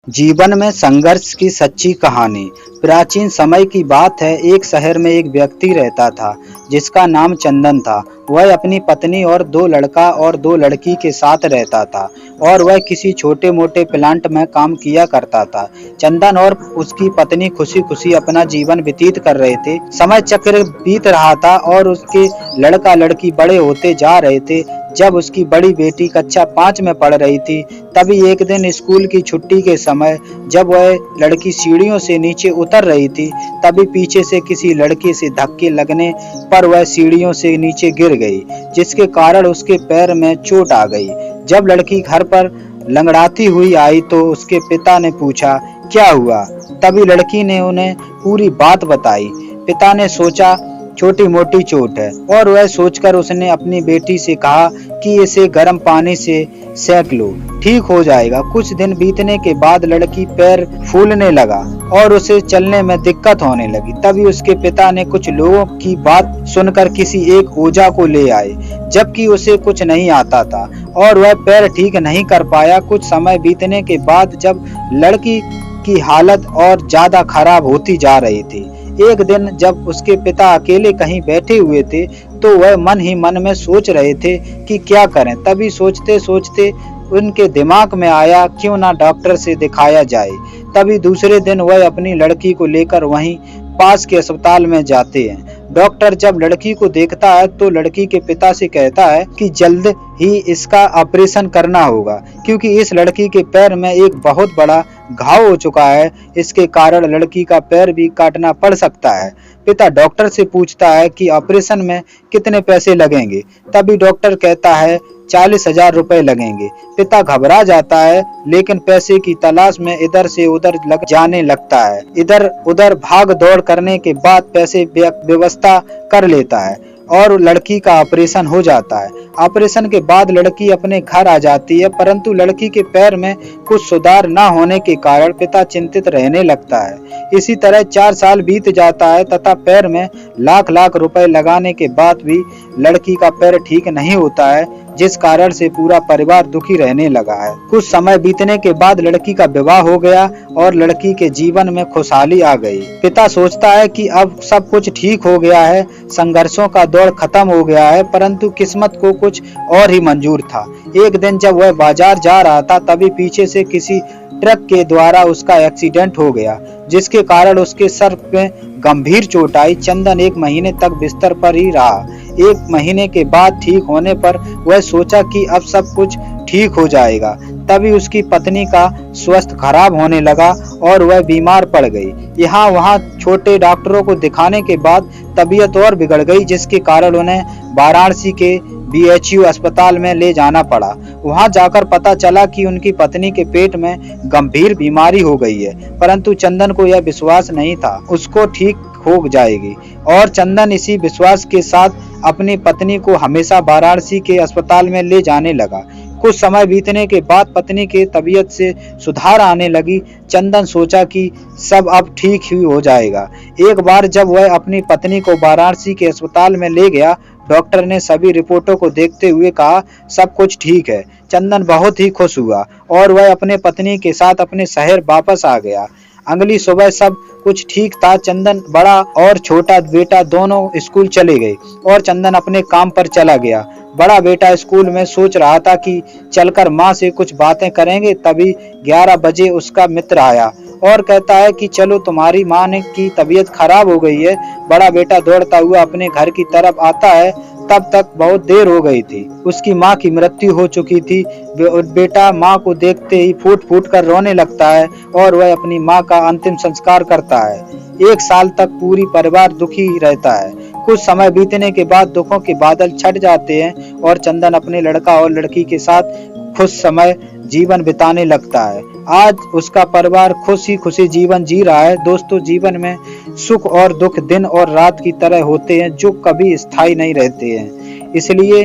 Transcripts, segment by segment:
जीवन में संघर्ष की सच्ची कहानी। प्राचीन समय की बात है। एक शहर में एक व्यक्ति रहता था जिसका नाम चंदन था। वह अपनी पत्नी और दो लड़का और दो लड़की के साथ रहता था और वह किसी छोटे मोटे प्लांट में काम किया करता था। चंदन और उसकी पत्नी खुशी खुशी अपना जीवन व्यतीत कर रहे थे। समय चक्र बीत रहा था और उसके लड़का लड़की बड़े होते जा रहे थे। जब उसकी बड़ी बेटी कक्षा 5 में पढ़ रही थी, तभी एक दिन स्कूल की छुट्टी के समय जब वह लड़की सीढ़ियों से नीचे उतर रही थी, तभी पीछे से किसी लड़के से धक्के लगने पर वह सीढ़ियों से नीचे गिर गई, जिसके कारण उसके पैर में चोट आ गई। जब लड़की घर पर लंगड़ाती हुई आई तो उसके पिता ने पूछा, क्या हुआ? तभी लड़की ने उन्हें पूरी बात बताई। पिता ने सोचा छोटी मोटी चोट है और वह सोचकर उसने अपनी बेटी से कहा कि इसे गर्म पानी से सेक लो, ठीक हो जाएगा। कुछ दिन बीतने के बाद लड़की पैर फूलने लगा और उसे चलने में दिक्कत होने लगी। तभी उसके पिता ने कुछ लोगों की बात सुनकर किसी एक ओझा को ले आए, जबकि उसे कुछ नहीं आता था और वह पैर ठीक नहीं कर पाया। कुछ समय बीतने के बाद जब लड़की की हालत और ज्यादा खराब होती जा रही थी, एक दिन जब उसके पिता अकेले कहीं बैठे हुए थे तो वह मन ही मन में सोच रहे थे कि क्या करें। तभी सोचते सोचते उनके दिमाग में आया, क्यों ना डॉक्टर से दिखाया जाए। तभी दूसरे दिन वह अपनी लड़की को लेकर वहीं पास के अस्पताल में जाते हैं। डॉक्टर जब लड़की को देखता है तो लड़की के पिता से कहता है कि जल्द ही इसका ऑपरेशन करना होगा, क्योंकि इस लड़की के पैर में एक बहुत बड़ा घाव हो चुका है। इसके कारण लड़की का पैर भी काटना पड़ सकता है। पिता डॉक्टर से पूछता है कि ऑपरेशन में कितने पैसे लगेंगे। तभी डॉक्टर कहता है 40,000 रुपए लगेंगे। पिता घबरा जाता है, लेकिन पैसे की तलाश में इधर से उधर लग जाने लगता है। इधर उधर भाग दौड़ करने के बाद पैसे व्यवस्था कर लेता है और लड़की का ऑपरेशन हो जाता है। ऑपरेशन के बाद लड़की अपने घर आ जाती है, परंतु लड़की के पैर में कुछ सुधार न होने के कारण पिता चिंतित रहने लगता है। इसी तरह 4 साल बीत जाता है तथा पैर में लाख लाख रुपए लगाने के बाद भी लड़की का पैर ठीक नहीं होता है, जिस कारण से पूरा परिवार दुखी रहने लगा है। कुछ समय बीतने के बाद लड़की का विवाह हो गया और लड़की के जीवन में खुशहाली आ गई। पिता सोचता है कि अब सब कुछ ठीक हो गया है, संघर्षों का दौर खत्म हो गया है, परंतु किस्मत को कुछ और ही मंजूर था। एक दिन जब वह बाजार जा रहा था, तभी पीछे से किसी ट्रक के द्वारा उसका एक्सीडेंट हो गया, जिसके कारण उसके सर में गंभीर चोट आई। चंदन 1 महीने तक बिस्तर पर ही रहा। 1 महीने के बाद ठीक होने पर वह सोचा कि अब सब कुछ ठीक हो जाएगा। तभी उसकी पत्नी का स्वास्थ्य खराब होने लगा और वह बीमार पड़ गई। यहाँ वहाँ छोटे डॉक्टरों को दिखाने के बाद तबीयत और बिगड़ गई, जिसके कारण उन्हें वाराणसी के BHU अस्पताल में ले जाना पड़ा। वहां जाकर पता चला कि उनकी पत्नी के पेट में गंभीर बीमारी हो गई है, परंतु चंदन को यह विश्वास नहीं था उसको ठीक हो जाएगी और चंदन इसी विश्वास के साथ अपनी पत्नी को हमेशा वाराणसी के अस्पताल में ले जाने लगा। कुछ समय बीतने के बाद पत्नी के तबीयत से सुधार आने लगी। चंदन सोचा कि सब अब ठीक ही हो जाएगा। एक बार जब वह अपनी पत्नी को वाराणसी के अस्पताल में ले गया, डॉक्टर ने सभी रिपोर्टों को देखते हुए कहा सब कुछ ठीक है। चंदन बहुत ही खुश हुआ और वह अपने पत्नी के साथ अपने शहर वापस आ गया। अगली सुबह सब कुछ ठीक था। चंदन बड़ा और छोटा बेटा दोनों स्कूल चले गए और चंदन अपने काम पर चला गया। बड़ा बेटा स्कूल में सोच रहा था कि चलकर माँ से कुछ बातें करेंगे। तभी 11 बजे उसका मित्र आया और कहता है कि चलो, तुम्हारी माँ ने की तबीयत खराब हो गई है। बड़ा बेटा दौड़ता हुआ अपने घर की तरफ आता है, तब तक बहुत देर हो गई थी। उसकी माँ की मृत्यु हो चुकी थी। बेटा माँ को देखते ही फूट फूट कर रोने लगता है और वह अपनी माँ का अंतिम संस्कार करता है। 1 साल तक पूरी परिवार दुखी रहता है। कुछ समय बीतने के बाद दुखों के बादल छट जाते हैं और चंदन अपने लड़का और लड़की के साथ खुश समय जीवन बिताने लगता है। आज उसका परिवार खुशी खुशी जीवन जी रहा है। दोस्तों, जीवन में सुख और दुख दिन और रात की तरह होते हैं, जो कभी स्थायी नहीं रहते हैं। इसलिए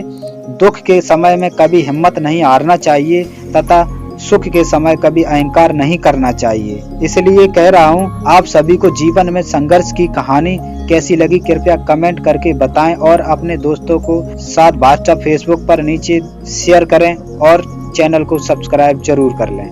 दुख के समय में कभी हिम्मत नहीं हारना चाहिए तथा सुख के समय कभी अहंकार नहीं करना चाहिए। इसलिए कह रहा हूँ, आप सभी को जीवन में संघर्ष की कहानी कैसी लगी कृपया कमेंट करके बताएं और अपने दोस्तों को साथ व्हाट्सएप फेसबुक पर नीचे शेयर करें और चैनल को सब्सक्राइब जरूर कर लें।